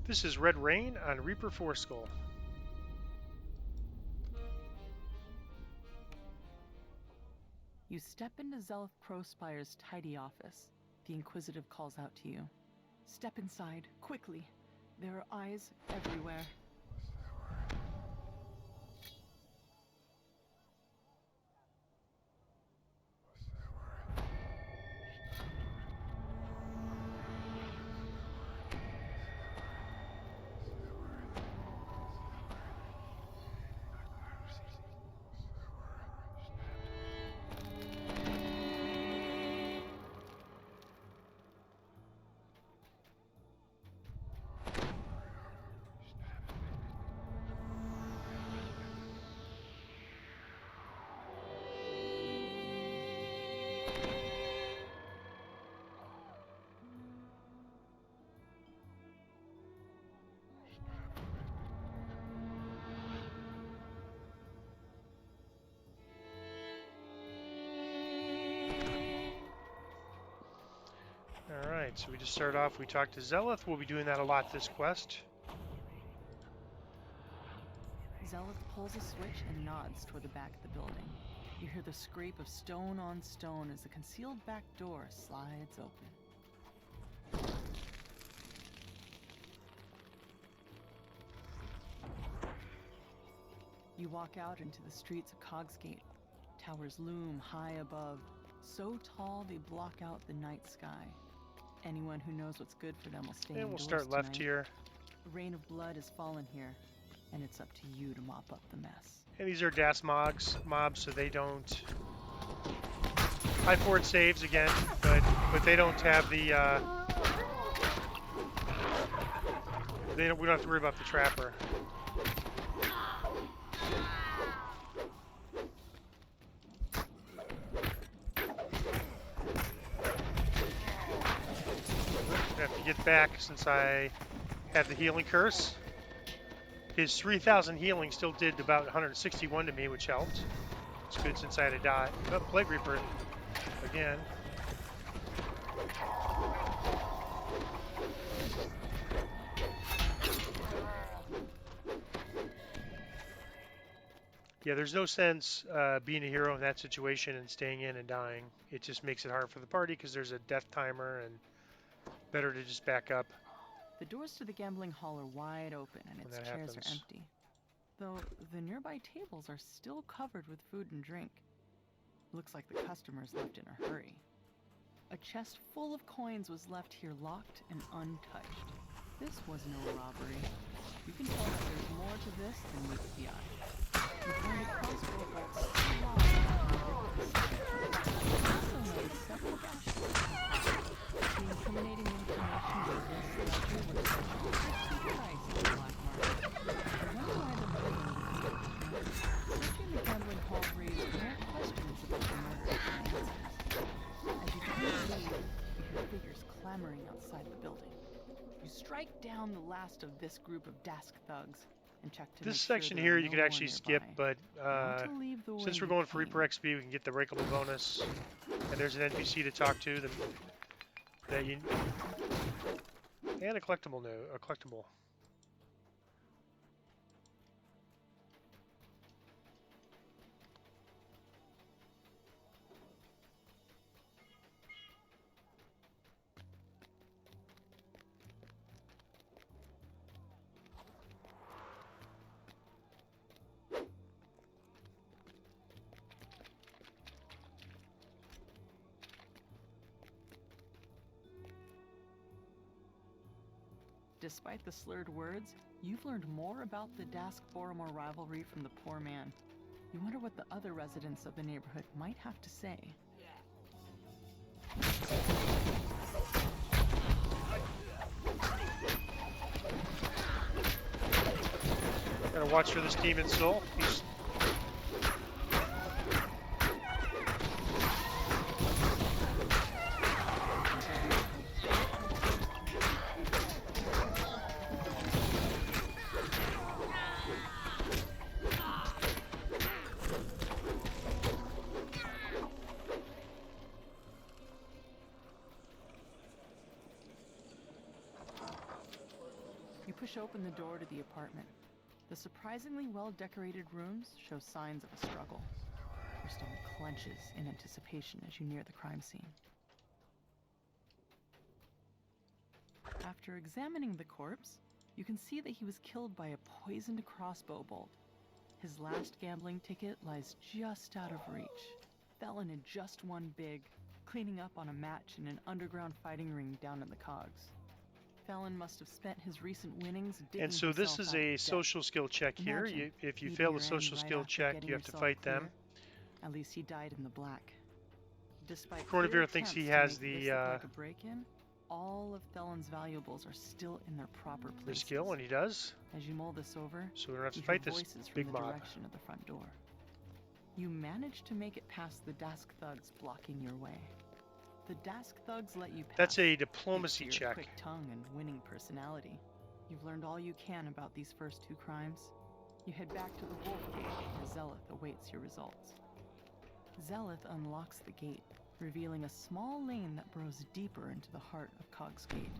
This is Red Rain on Reaper Fourskull. You step into Zelith Prospire's tidy office. The Inquisitive calls out to you. Step inside, quickly. There are eyes everywhere. Alright, so we just started off, we talked to Zelith. We'll be doing that a lot this quest. Zelith pulls a switch and nods toward the back of the building. You hear the scrape of stone on stone as the concealed back door slides open. You walk out into the streets of Cogsgate. Towers loom high above, so tall they block out the night sky. Anyone who knows what's good for them will stay indoors. And we'll start left tonight. here. A rain of blood has fallen here, and it's up to you to mop up the mess. And these are DAS mobs, so they don't... High forward saves again, but they don't have the... we don't have to worry about the trapper. I have to get back since I had the healing curse. His 3,000 healing still did about 161 to me, which helped. It's good since I had a dot. Oh, Plague Reaper again. Yeah, there's no sense being a hero in that situation and staying in and dying. It just makes it hard for the party because there's a death timer, and better to just back up. The doors to the gambling hall are wide open and its chairs are empty. Though the nearby tables are still covered with food and drink. Looks like the customers left in a hurry. A chest full of coins was left here locked and untouched. This was no robbery. You can tell that there's more to this than meets the eye. You find a crossbow bolt still locked and also notice several dashes. The incriminating information that this ledger was sold for 50 price in the black market. I wonder why the building. Searching the gambling hall raised more questions about the murder than answers. As you turn to leave, you hear figures clamoring outside the building. You strike down the last of this group of Dask thugs and check to this make section sure here there you are could no actually more skip, nearby. but since we're going for Reaper XP, we can get the breakable bonus. And there's an NPC to talk to that you and a collectible note, a collectible. Despite the slurred words, you've learned more about the Dask-Boromor rivalry from the poor man. You wonder what the other residents of the neighborhood might have to say. Gotta watch for this demon soul. He's push open the door to the apartment. The surprisingly well-decorated rooms show signs of a struggle. Your stomach clenches in anticipation as you near the crime scene. After examining the corpse, you can see that he was killed by a poisoned crossbow bolt. His last gambling ticket lies just out of reach. Felon had just won big, cleaning up on a match in an underground fighting ring down in the cogs. Felon must have spent his recent winnings digging And so this himself is out a of debt. social skill check here. Imagine If you meeting fail your the end social right skill after check, getting you have to yourself fight them. clear. At least he died in the black. Despite Court of clear View thinks he attempts has to make the this look like a break-in, all of Felon's valuables are still in their proper the places. skill, and he does. As you mull this over, So we don't have to you fight hear this voices big from the mob. direction of the front door. You manage to make it past the Dask thugs blocking your way. The Dask thugs let you pass. That's a thanks to diplomacy your check. quick tongue and winning personality. You've learned all you can about these first two crimes. You head back to the Wolf Gate where Zeleth awaits your results. Zeleth unlocks the gate, revealing a small lane that burrows deeper into the heart of Cog's Gate.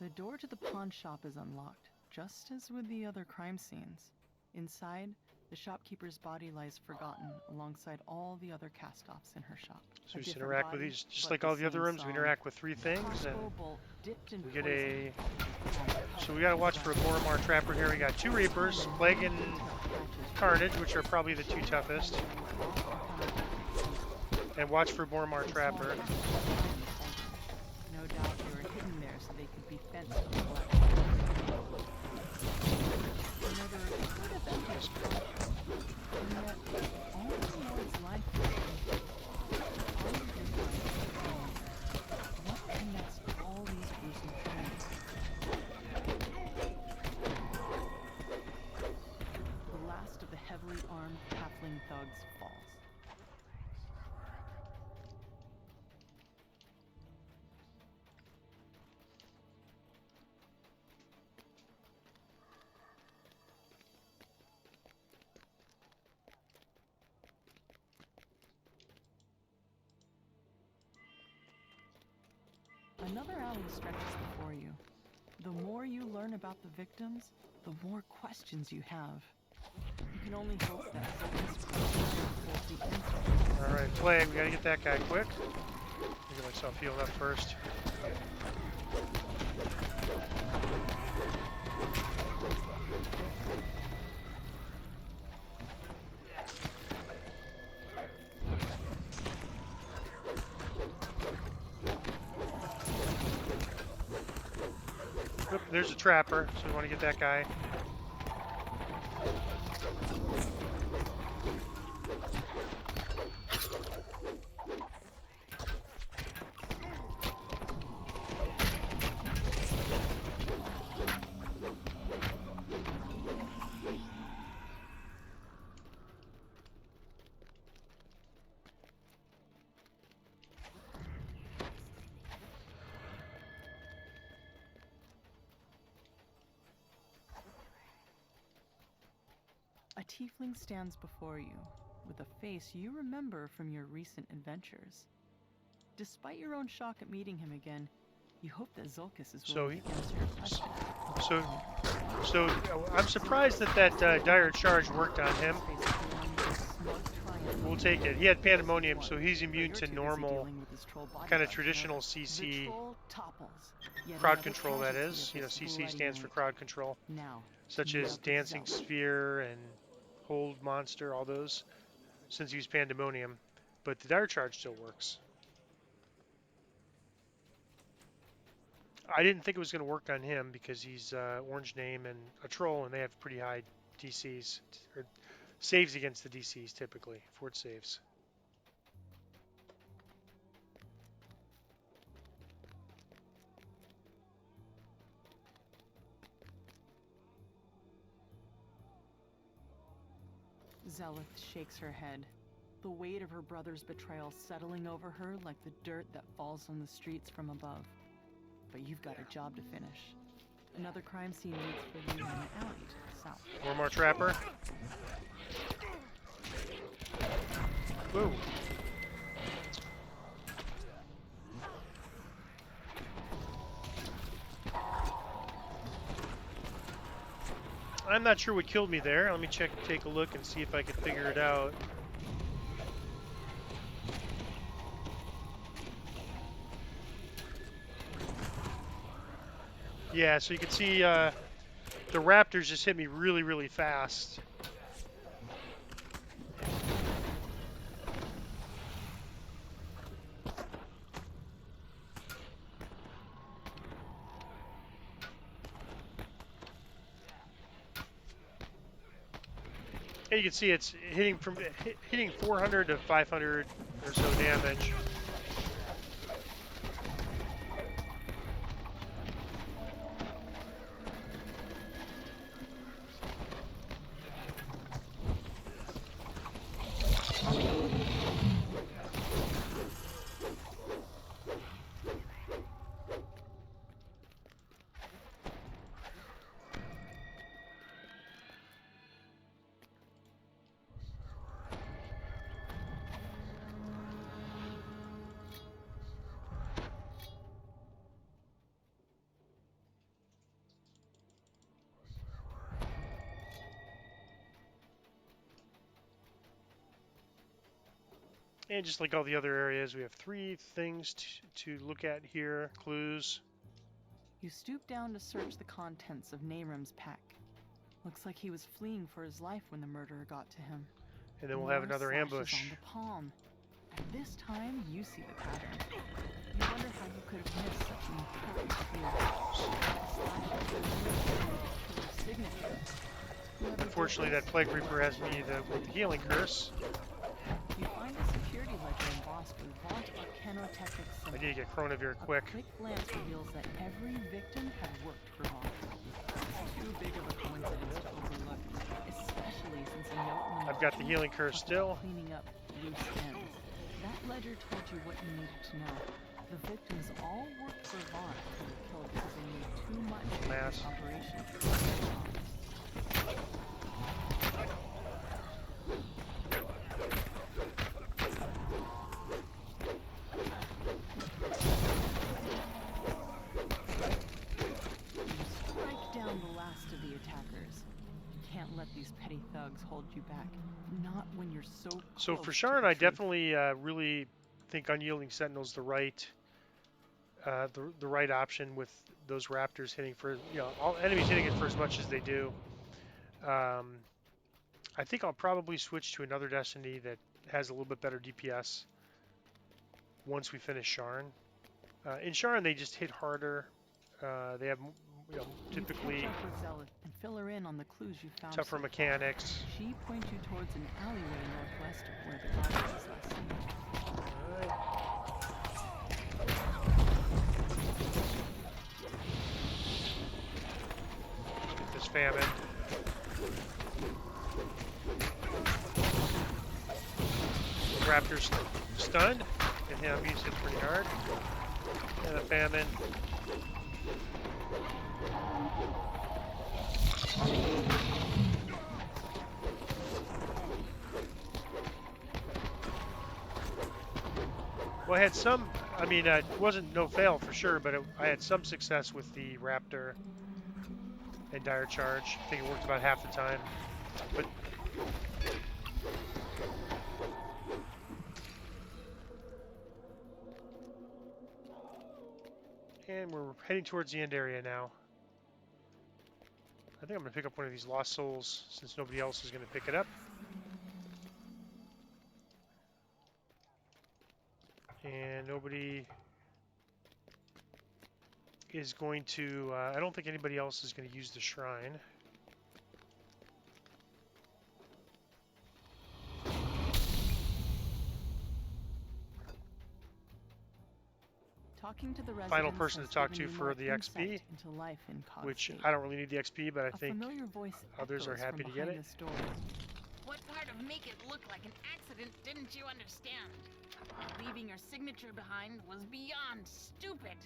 The door to the pawn shop is unlocked, just as with the other crime scenes. Inside, the shopkeeper's body lies forgotten alongside all the other cast-offs in her shop. So A we just different interact with body, these, just but like all the other same rooms. We song. interact with three A things, and crossbow bolt dipped in we get poison. so we gotta watch for a Boromar Trapper here. We got two Reapers, Plague and Carnage, which are probably the two toughest, and watch for Boromar Trapper. No doubt they were hidden there so they could be fenced on the black. Another good advantage. And yet, all of Lord's life what connects all these gruesome crimes? The last of the heavily armed halfling thugs falls. Another alley stretches before you. The more you learn about the victims, the more questions you have. You can only hope that holds the answer. All right, Plague. We gotta get that guy quick. Get myself healed up first. Oop, there's a trapper, so we want to get that guy. A tiefling stands before you, with a face you remember from your recent adventures. Despite your own shock at meeting him again, you hope that Zulkus is willing to answer your question. So I'm surprised that dire charge worked on him. We'll take it. He had pandemonium, so he's immune to normal, kind of traditional CC crowd control. That is, you know, CC stands for crowd control, such as dancing sphere and hold monster, all those. Since he used pandemonium, but the dire charge still works. I didn't think it was going to work on him because he's orange name and a troll, and they have pretty high DCs, or saves against the DCs typically, fort saves. Zelith shakes her head, the weight of her brother's betrayal settling over her like the dirt that falls on the streets from above. But you've got a job to finish. Another crime scene waits for you in the alley to the south. One more trapper. Woo. I'm not sure what killed me there. Let me take a look and see if I can figure it out. Yeah, so you can see the raptors just hit me really, really fast. And you can see it's hitting 400 to 500 or so damage. And just like all the other areas, we have 3 things to look at here, clues. You stoop down to search the contents of Narim's pack. Looks like he was fleeing for his life when the murderer got to him. And then we'll have another ambush. On the palm. And this time, you see the pattern. You wonder how you could have missed such an important clue. Unfortunately, that Plague Reaper has me with the healing curse. You find a security ledger embossed with Vaunt Arcanotetric symbol. I need to get Chronovere quick. A quick glance reveals that every victim had worked for Vaunt. Too big of a coincidence to overlook, especially since a note in the I've got the healing curse still. Cleaning up loose ends. That ledger told you what you needed to know. The victims all worked for Vaunt and were killed because they knew too much about this operation. Thugs hold you back, not when you're so. So for Sharn, I definitely really think Unyielding Sentinel's the right option with those raptors hitting for, you know, all enemies hitting it for as much as they do. I think I'll probably switch to another Destiny that has a little bit better DPS once we finish Sharn. In Sharn, they just hit harder. They have, you know, typically fill her in on the clues you found. Tougher mechanics. She points you towards an alleyway northwest of where the body was last seen. Get this famine. The raptor's stunned, and him use it pretty hard. And the famine. Well, I had some. I mean, it wasn't no fail for sure, but I had some success with the Raptor and Dire Charge. I think it worked about half the time. But and we're heading towards the end area now. I think I'm gonna pick up one of these Lost Souls since nobody else is gonna pick it up. And nobody is going to. I don't think anybody else is going to use the shrine. Talking to the Final residents person to has talk given to me for more the insight XP, into life in Cog which State. I don't really need the XP, but I A think familiar voice others are echoes happy from to get behind it. this door. What part of make it look like an accident didn't you understand? Leaving your signature behind was beyond stupid.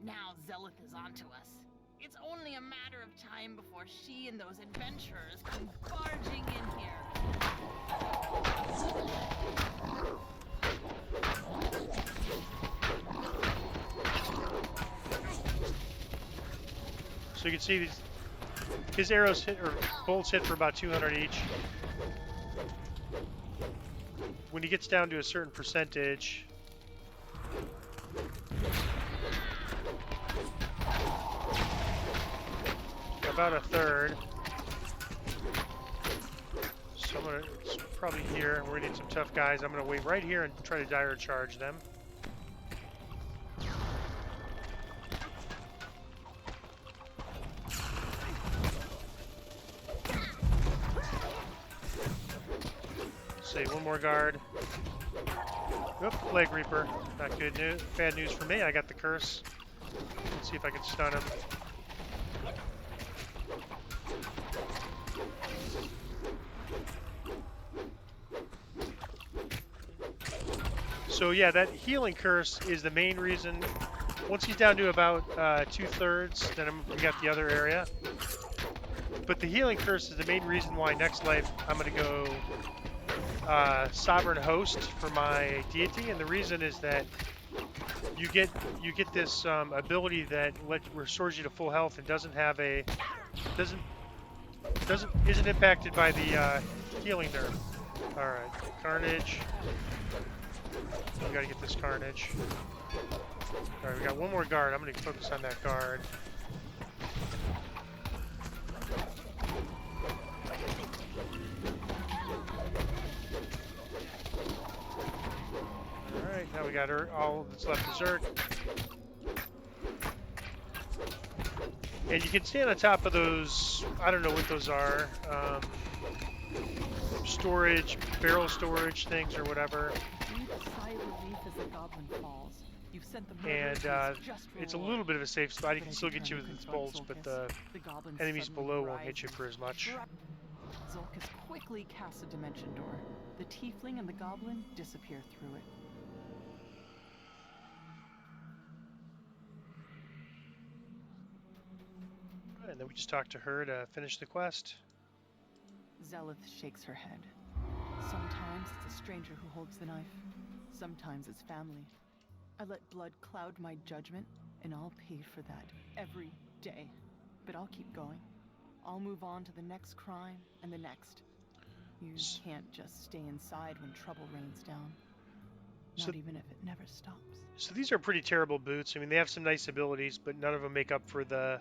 Now Zelith is onto us. It's only a matter of time before she and those adventurers come barging in here. So you can see his arrows hit, or bolts hit for about 200 each. When he gets down to a certain percentage, about a third. So I'm gonna, it's probably here. We're gonna need some tough guys. I'm gonna wait right here and try to dire charge them. See, one more guard. Oop, Leg Reaper. Not good news. Bad news for me. I got the curse. Let's see if I can stun him. So yeah, that healing curse is the main reason. Once he's down to about 2/3, then we got the other area. But the healing curse is the main reason why next life I'm going to go Sovereign Host for my deity, and the reason is that you get this ability that restores you to full health and isn't impacted by the healing nerf. All right, Carnage. We got to get this Carnage. All right, we got one more guard. I'm going to focus on that guard. Alright, now we got her, all that's left is Zerk. And you can stand on top of those, I don't know what those are, storage, barrel storage things or whatever. Breathe a sigh of relief as the goblin falls. You've sent the And murderers just it's a reward. little bit of a safe spot. You But can as still you get turn you to with its confront bolts, but Zolkis, the goblin enemies suddenly below won't hit you rises. for as much. Zolkis quickly casts a dimension door. The tiefling and the goblin disappear through it. And then we just talk to her to finish the quest. Zelith shakes her head. Sometimes it's a stranger who holds the knife. Sometimes it's family. I let blood cloud my judgment, and I'll pay for that every day. But I'll keep going. I'll move on to the next crime and the next. You can't just stay inside when trouble rains down. Not even if it never stops. So these are pretty terrible boots. I mean, they have some nice abilities, but none of them make up for the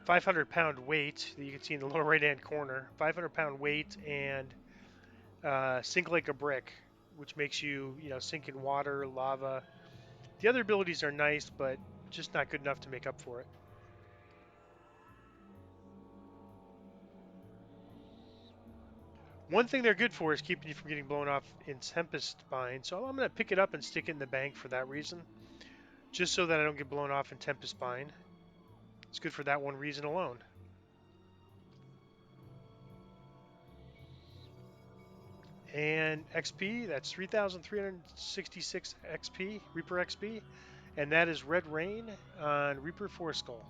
500-pound weight that you can see in the lower right-hand corner. 500-pound weight and sink like a brick, which makes you, sink in water, lava. The other abilities are nice, but just not good enough to make up for it. One thing they're good for is keeping you from getting blown off in Tempest Bind, so I'm going to pick it up and stick it in the bank for that reason, just so that I don't get blown off in Tempest Bind. It's good for that one reason alone. And XP, that's 3,366 XP, Reaper XP, and that is Red Rain on Reaper Foreskull.